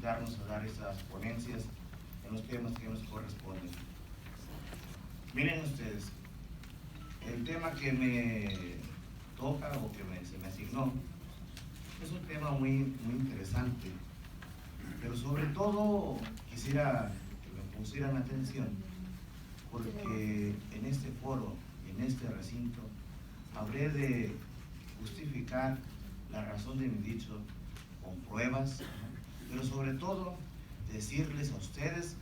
invitarnos a dar estas ponencias en los temas que nos corresponden. Miren ustedes, el tema que me toca o que se me asignó es un tema muy interesante, pero sobre todo quisiera que me pusieran atención, porque en este foro y en este recinto habré de justificar la razón de mi dicho con pruebas, pero sobre todo decirles a ustedes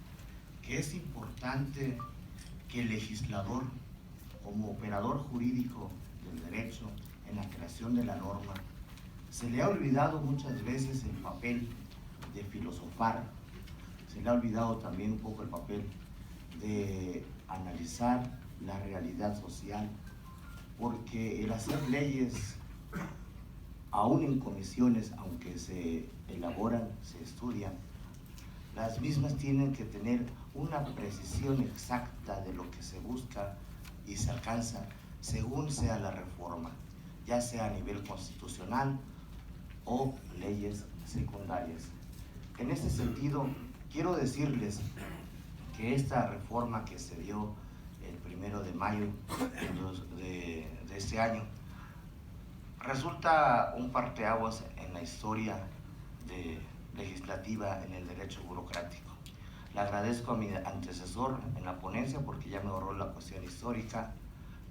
que es importante que el legislador, como operador jurídico del derecho en la creación de la norma, se le ha olvidado muchas veces el papel de filosofar, se le ha olvidado también un poco el papel de analizar la realidad social, porque el hacer leyes, aún en comisiones, aunque se elaboran, se estudian, las mismas tienen que tener una precisión exacta de lo que se busca y se alcanza según sea la reforma, ya sea a nivel constitucional o leyes secundarias. En este sentido, quiero decirles que esta reforma que se dio el 1 de mayo de este año resulta un parteaguas en la historia legislativa en el derecho burocrático. Le agradezco a mi antecesor en la ponencia porque ya me ahorró la cuestión histórica,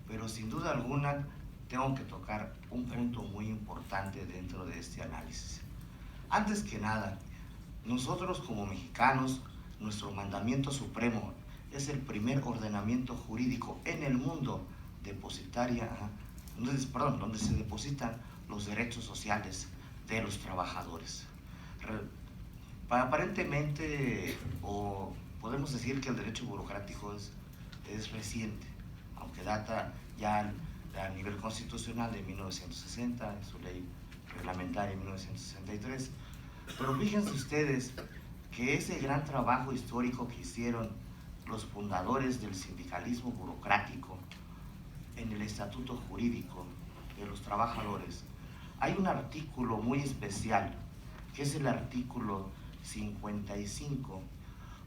pero sin duda alguna tengo que tocar un punto muy importante dentro de este análisis. Antes que nada, nosotros como mexicanos, nuestro mandamiento supremo es el primer ordenamiento jurídico en el mundo donde se depositan los derechos sociales de los trabajadores. Aparentemente, o podemos decir que el derecho burocrático es reciente, aunque data ya a nivel constitucional de 1960, en su ley reglamentaria de 1963. Pero fíjense ustedes que ese gran trabajo histórico que hicieron los fundadores del sindicalismo burocrático en el Estatuto Jurídico de los Trabajadores, hay un artículo muy especial, que es el artículo 55,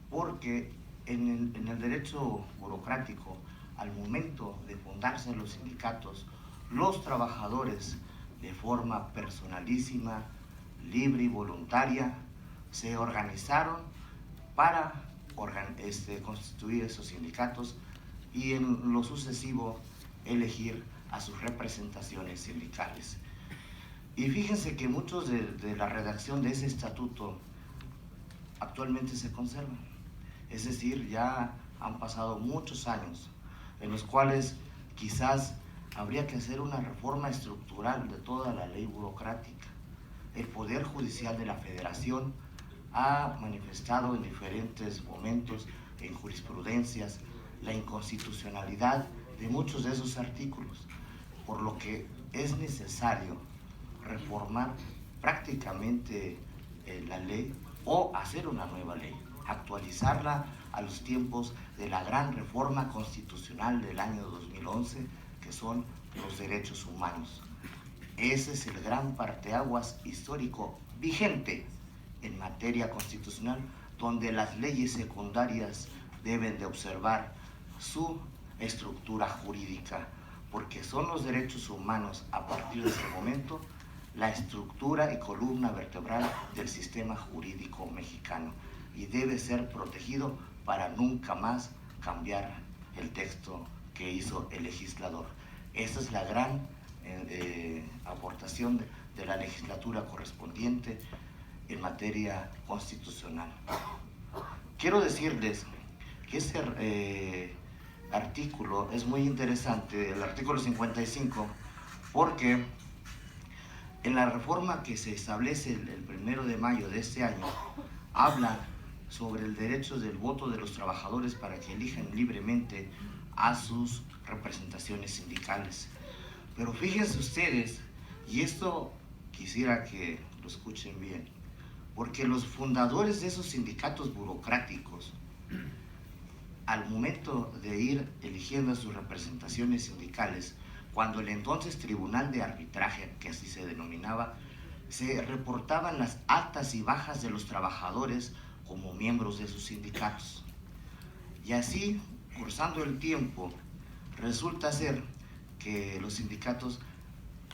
porque en el derecho burocrático, al momento de fundarse los sindicatos, los trabajadores, de forma personalísima, libre y voluntaria, se organizaron para constituir esos sindicatos y en lo sucesivo elegir a sus representaciones sindicales. Y fíjense que muchos de la redacción de ese estatuto actualmente se conservan. Es decir, ya han pasado muchos años en los cuales quizás habría que hacer una reforma estructural de toda la ley burocrática. El Poder Judicial de la Federación ha manifestado en diferentes momentos, en jurisprudencias, la inconstitucionalidad de muchos de esos artículos, por lo que es necesario reformar prácticamente la ley o hacer una nueva ley, actualizarla a los tiempos de la gran reforma constitucional del año 2011, que son los derechos humanos. Ese es el gran parteaguas histórico vigente en materia constitucional, donde las leyes secundarias deben de observar su estructura jurídica, porque son los derechos humanos, a partir de ese momento, la estructura y columna vertebral del sistema jurídico mexicano, y debe ser protegido para nunca más cambiar el texto que hizo el legislador. Esa es la gran aportación de la legislatura correspondiente en materia constitucional. Quiero decirles que ese artículo es muy interesante, el artículo 55, porque en la reforma que se establece el 1 de mayo de este año, habla sobre el derecho del voto de los trabajadores para que elijan libremente a sus representaciones sindicales. Pero fíjense ustedes, y esto quisiera que lo escuchen bien, porque los fundadores de esos sindicatos burocráticos, al momento de ir eligiendo a sus representaciones sindicales, cuando el entonces Tribunal de Arbitraje, que así se denominaba, se reportaban las altas y bajas de los trabajadores como miembros de sus sindicatos. Y así, cursando el tiempo, resulta ser que los sindicatos,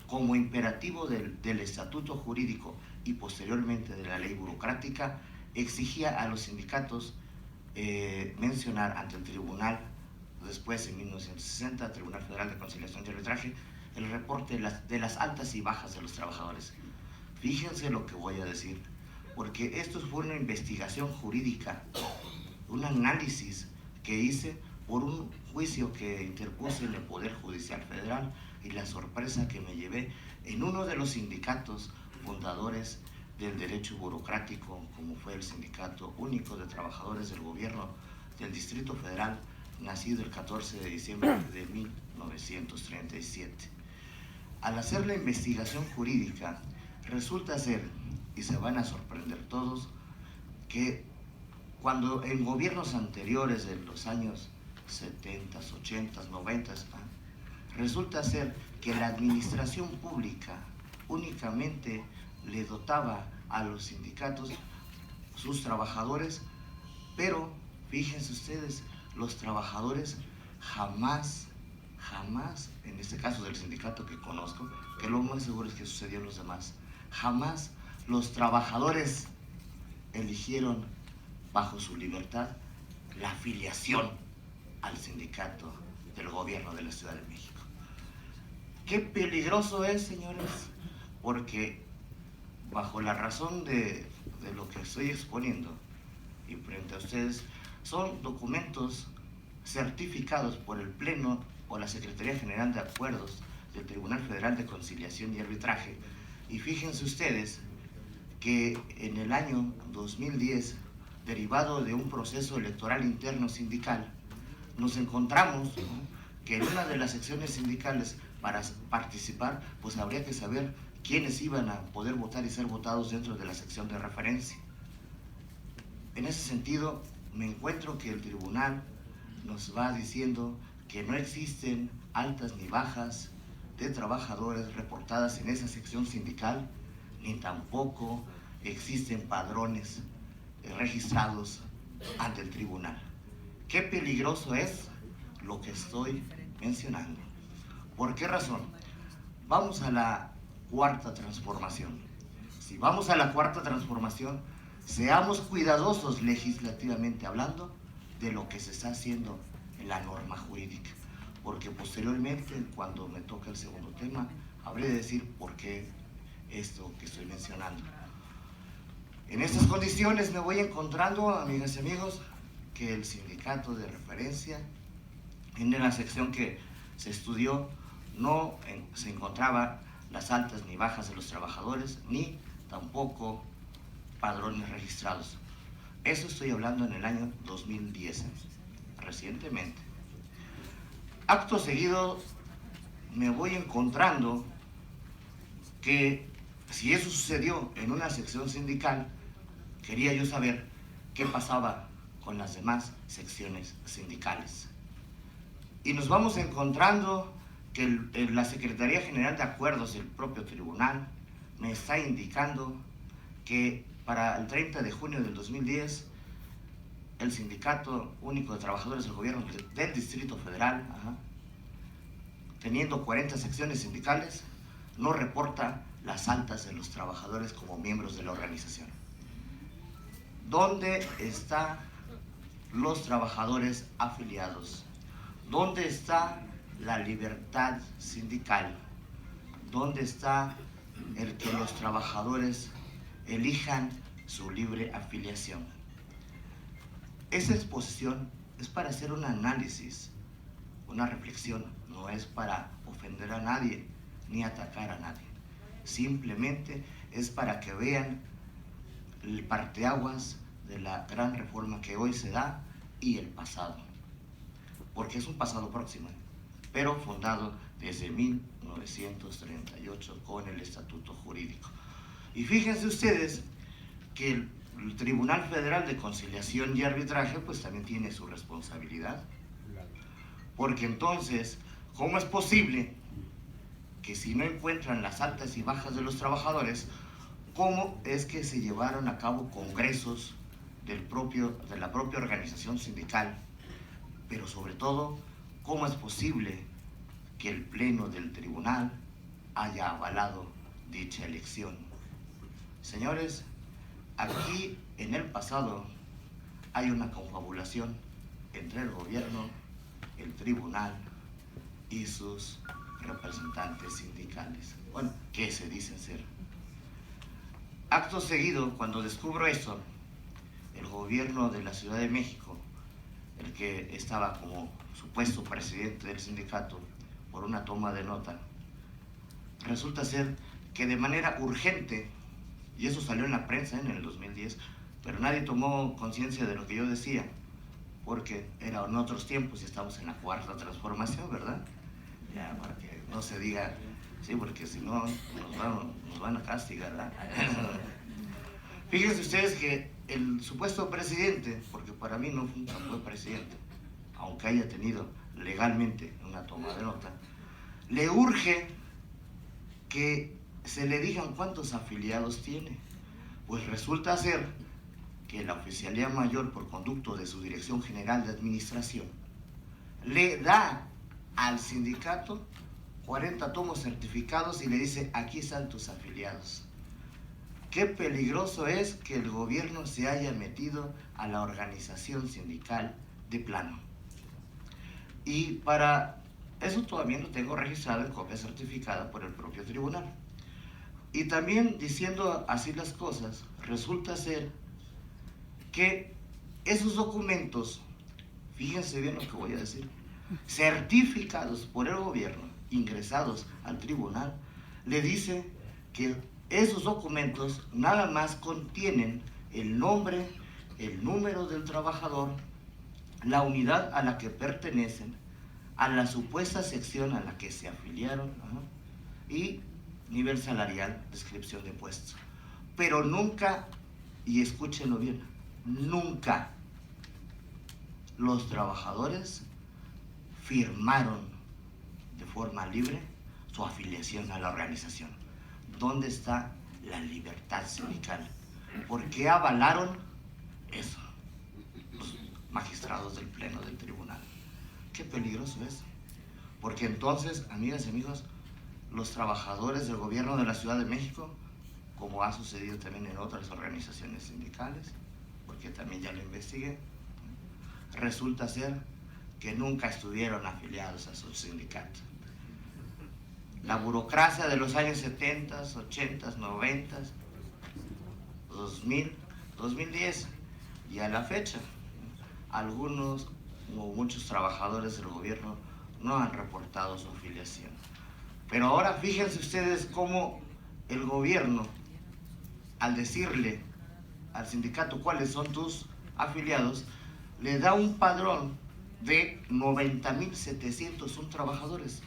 como imperativo del estatuto jurídico y posteriormente de la ley burocrática, exigía a los sindicatos mencionar ante el tribunal, después en 1960, Tribunal Federal de Conciliación y Arbitraje, el reporte de las altas y bajas de los trabajadores. Fíjense lo que voy a decir, porque esto fue una investigación jurídica, un análisis que hice por un juicio que interpuse en el Poder Judicial Federal, y la sorpresa que me llevé en uno de los sindicatos fundadores del derecho burocrático, como fue el Sindicato Único de Trabajadores del Gobierno del Distrito Federal, nacido el 14 de diciembre de 1937. Al hacer la investigación jurídica, resulta ser, y se van a sorprender todos, que cuando en gobiernos anteriores de los años 70, 80, 90, resulta ser que la administración pública únicamente le dotaba a los sindicatos sus trabajadores, pero fíjense ustedes, los trabajadores jamás, en este caso del sindicato que conozco, que lo más seguro es que sucedió en los demás, jamás los trabajadores eligieron bajo su libertad la afiliación al sindicato del gobierno de la Ciudad de México. Qué peligroso es, señores, porque bajo la razón de lo que estoy exponiendo y frente a ustedes, son documentos certificados por el Pleno o la Secretaría General de Acuerdos del Tribunal Federal de Conciliación y Arbitraje. Y fíjense ustedes que en el año 2010, derivado de un proceso electoral interno sindical, nos encontramos que en una de las secciones sindicales, para participar, pues habría que saber quiénes iban a poder votar y ser votados dentro de la sección de referencia. En ese sentido, me encuentro que el tribunal nos va diciendo que no existen altas ni bajas de trabajadores reportadas en esa sección sindical, ni tampoco existen padrones registrados ante el tribunal. Qué peligroso es lo que estoy mencionando. ¿Por qué razón? Vamos a la cuarta transformación. Si vamos a la cuarta transformación, seamos cuidadosos legislativamente hablando de lo que se está haciendo en la norma jurídica, porque posteriormente, cuando me toque el segundo tema, habré de decir por qué esto que estoy mencionando. En estas condiciones me voy encontrando, amigas y amigos, que el sindicato de referencia, en la sección que se estudió, no se encontraba las altas ni bajas de los trabajadores, ni tampoco padrones registrados. Eso estoy hablando en el año 2010, recientemente. Acto seguido me voy encontrando que si eso sucedió en una sección sindical, quería yo saber qué pasaba con las demás secciones sindicales. Y nos vamos encontrando que la Secretaría General de Acuerdos del propio tribunal me está indicando que para el 30 de junio del 2010, el Sindicato Único de Trabajadores del Gobierno del Distrito Federal, teniendo 40 secciones sindicales, no reporta las altas de los trabajadores como miembros de la organización. ¿Dónde están los trabajadores afiliados? ¿Dónde está la libertad sindical? ¿Dónde está el que los trabajadores elijan su libre afiliación? Esa exposición es para hacer un análisis, una reflexión, no es para ofender a nadie ni atacar a nadie. Simplemente es para que vean el parteaguas de la gran reforma que hoy se da y el pasado, porque es un pasado próximo, pero fundado desde 1938 con el Estatuto Jurídico. Y fíjense ustedes que el Tribunal Federal de Conciliación y Arbitraje pues también tiene su responsabilidad, porque entonces, ¿cómo es posible que si no encuentran las altas y bajas de los trabajadores, cómo es que se llevaron a cabo congresos de la propia organización sindical, pero sobre todo, cómo es posible que el Pleno del Tribunal haya avalado dicha elección. Señores, aquí en el pasado hay una confabulación entre el gobierno, el tribunal y sus representantes sindicales, bueno, que se dicen ser. Acto seguido, cuando descubro eso, el gobierno de la Ciudad de México, el que estaba como supuesto presidente del sindicato, por una toma de nota, resulta ser que de manera urgente, y eso salió en la prensa en el 2010, pero nadie tomó conciencia de lo que yo decía, porque eran otros tiempos y estamos en la cuarta transformación, ¿verdad? Ya, para que no se diga, sí, porque si no nos van a castigar, ¿verdad? Fíjense ustedes que el supuesto presidente, porque para mí nunca fue presidente, aunque haya tenido legalmente una toma de nota, le urge que se le digan cuántos afiliados tiene. Pues resulta ser que la Oficialía Mayor, por conducto de su Dirección General de Administración, le da al sindicato 40 tomos certificados y le dice: aquí están tus afiliados. Qué peligroso es que el gobierno se haya metido a la organización sindical de plano. Y para eso todavía lo tengo registrado en copia certificada por el propio tribunal. Y también, diciendo así las cosas, resulta ser que esos documentos, fíjense bien lo que voy a decir, certificados por el gobierno, ingresados al tribunal, le dice que esos documentos nada más contienen el nombre, el número del trabajador, la unidad a la que pertenecen, a la supuesta sección a la que se afiliaron, y nivel salarial, descripción de puestos. Pero nunca, y escúchenlo bien, nunca los trabajadores firmaron de forma libre su afiliación a la organización. ¿Dónde está la libertad sindical? ¿Por qué avalaron eso los magistrados del Pleno del Tribunal? Qué peligroso es, porque entonces, amigas y amigos, los trabajadores del gobierno de la Ciudad de México, como ha sucedido también en otras organizaciones sindicales, porque también ya lo investigué, resulta ser que nunca estuvieron afiliados a su sindicato. La burocracia de los años 70, 80, 90, 2000, 2010 y a la fecha, algunos o muchos trabajadores del gobierno no han reportado su afiliación. Pero ahora fíjense ustedes cómo el gobierno, al decirle al sindicato cuáles son tus afiliados, le da un padrón de 90,701 trabajadores.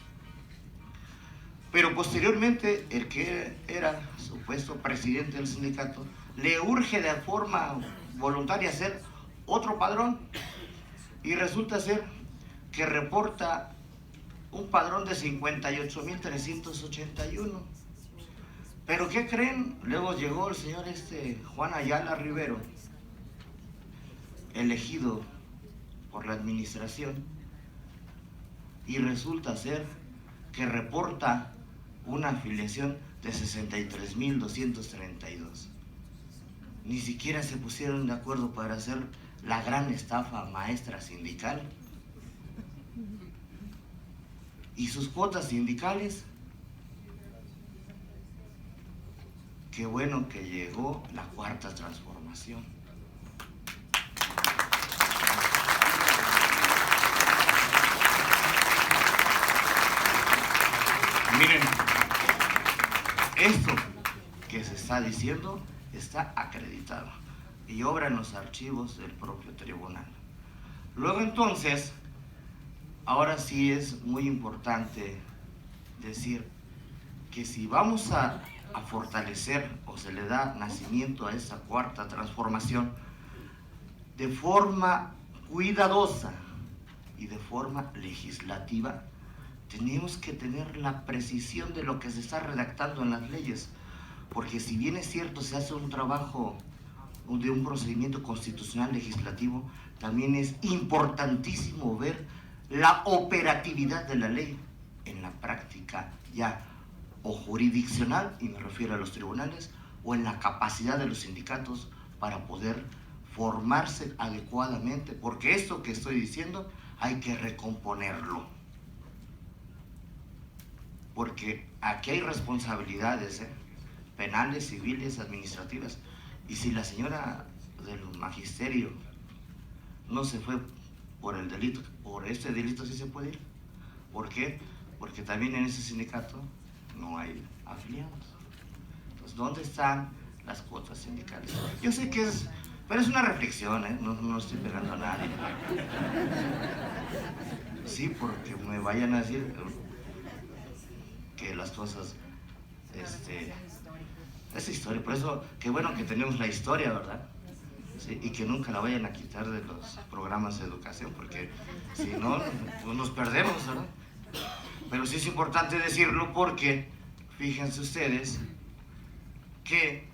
Pero posteriormente, el que era supuesto presidente del sindicato le urge de forma voluntaria hacer otro padrón, y resulta ser que reporta un padrón de 58,381. ¿Pero qué creen? Luego llegó el señor Juan Ayala Rivero, elegido por la administración, y resulta ser que reporta una afiliación de 63,232. Ni siquiera se pusieron de acuerdo para hacer la gran estafa maestra sindical. ¿Y sus cuotas sindicales? Qué bueno que llegó la cuarta transformación. Miren, esto que se está diciendo está acreditado y obra en los archivos del propio tribunal. Luego entonces, ahora sí es muy importante decir que si vamos a fortalecer o se le da nacimiento a esa cuarta transformación de forma cuidadosa y de forma legislativa, tenemos que tener la precisión de lo que se está redactando en las leyes, porque si bien es cierto se hace un trabajo de un procedimiento constitucional legislativo, también es importantísimo ver la operatividad de la ley en la práctica ya o jurisdiccional, y me refiero a los tribunales, o en la capacidad de los sindicatos para poder formarse adecuadamente, porque esto que estoy diciendo hay que recomponerlo, porque aquí hay responsabilidades penales, civiles, administrativas, y si la señora del magisterio no se fue por el delito, por este delito sí se puede ir. ¿Por qué? Porque también en ese sindicato no hay afiliados. Entonces, ¿dónde están las cuotas sindicales? Yo sé que es, pero es una reflexión, no estoy pegando a nadie. Sí, porque me vayan a decir que las cosas, es historia, por eso, qué bueno que tenemos la historia, ¿verdad? Sí, y que nunca la vayan a quitar de los programas de educación, porque si no, pues nos perdemos, ¿verdad? Pero sí es importante decirlo porque, fíjense ustedes, que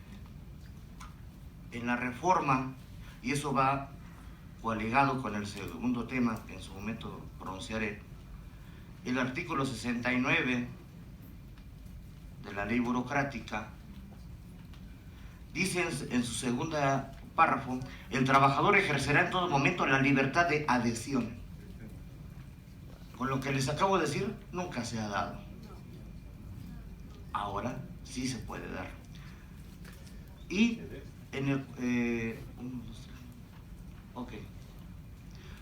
en la reforma, y eso va coaligado con el segundo tema que en su momento pronunciaré, el artículo 69 de la ley burocrática dice en su segunda párrafo: el trabajador ejercerá en todo momento la libertad de adhesión. Con lo que les acabo de decir, nunca se ha dado. Ahora sí se puede dar. Y en el... ok.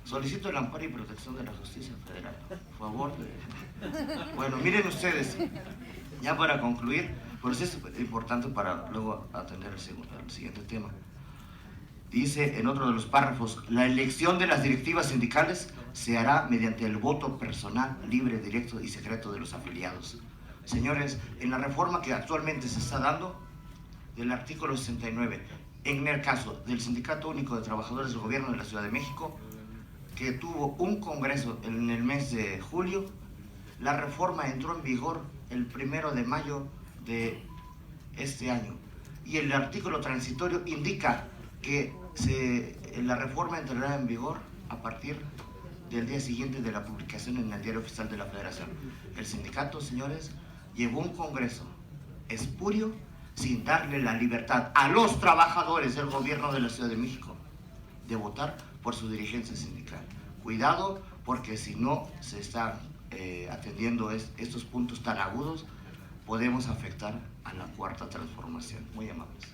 Solicito el amparo y protección de la justicia federal. Por favor. Bueno, miren ustedes, ya para concluir, pues es importante para luego atender el siguiente tema. Dice en otro de los párrafos: la elección de las directivas sindicales se hará mediante el voto personal, libre, directo y secreto de los afiliados. Señores, en la reforma que actualmente se está dando, del artículo 69, en el caso del Sindicato Único de Trabajadores del Gobierno de la Ciudad de México, que tuvo un congreso en el mes de julio, la reforma entró en vigor el 1 de mayo de este año. Y el artículo transitorio indica que la reforma entrará en vigor a partir del día siguiente de la publicación en el Diario Oficial de la Federación. El sindicato, señores, llevó un congreso espurio sin darle la libertad a los trabajadores del gobierno de la Ciudad de México de votar por su dirigencia sindical. Cuidado, porque si no se están atendiendo estos puntos tan agudos, podemos afectar a la cuarta transformación. Muy amables.